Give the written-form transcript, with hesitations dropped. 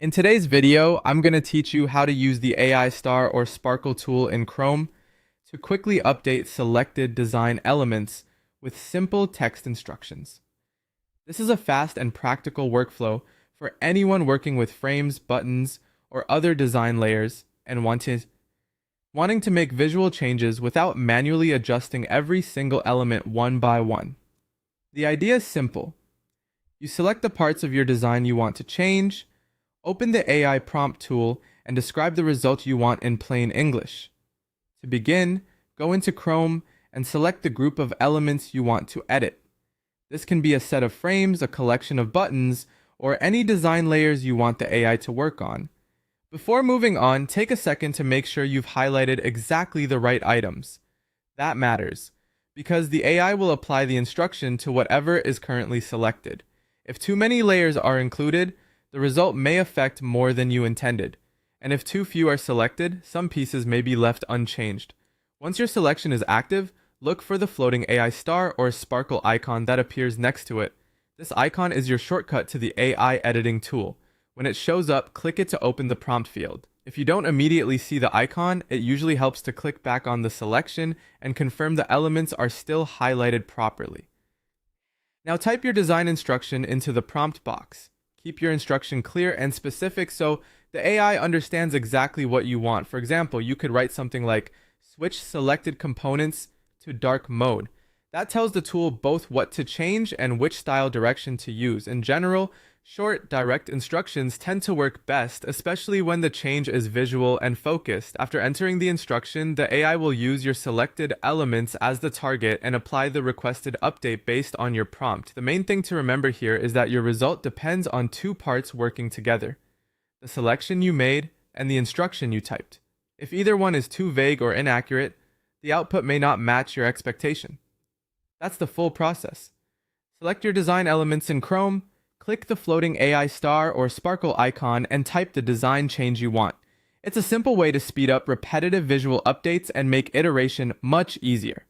In today's video, I'm going to teach you how to use the AI Star or Sparkle tool in Chrome to quickly update selected design elements with simple text instructions. This is a fast and practical workflow for anyone working with frames, buttons, or other design layers and wanting to make visual changes without manually adjusting every single element one by one. The idea is simple. You select the parts of your design you want to change, open the AI prompt tool, and describe the result you want in plain English. To begin, go into Chrome and select the group of elements you want to edit. This can be a set of frames, a collection of buttons, or any design layers you want the AI to work on. Before moving on, take a second to make sure you've highlighted exactly the right items. That matters, because the AI will apply the instruction to whatever is currently selected. If too many layers are included, the result may affect more than you intended, and if too few are selected, some pieces may be left unchanged. Once your selection is active, look for the floating AI star or sparkle icon that appears next to it. This icon is your shortcut to the AI editing tool. When it shows up, click it to open the prompt field. If you don't immediately see the icon, it usually helps to click back on the selection and confirm the elements are still highlighted properly. Now type your design instruction into the prompt box. Keep your instruction clear and specific so the AI understands exactly what you want. For example, you could write something like, switch selected components to dark mode. That tells the tool both what to change and which style direction to use. In general, short, direct instructions tend to work best, especially when the change is visual and focused. After entering the instruction, the AI will use your selected elements as the target and apply the requested update based on your prompt. The main thing to remember here is that your result depends on two parts working together: the selection you made and the instruction you typed. If either one is too vague or inaccurate, the output may not match your expectation. That's the full process. Select your design elements in Chrome, click the floating AI star or sparkle icon, and type the design change you want. It's a simple way to speed up repetitive visual updates and make iteration much easier.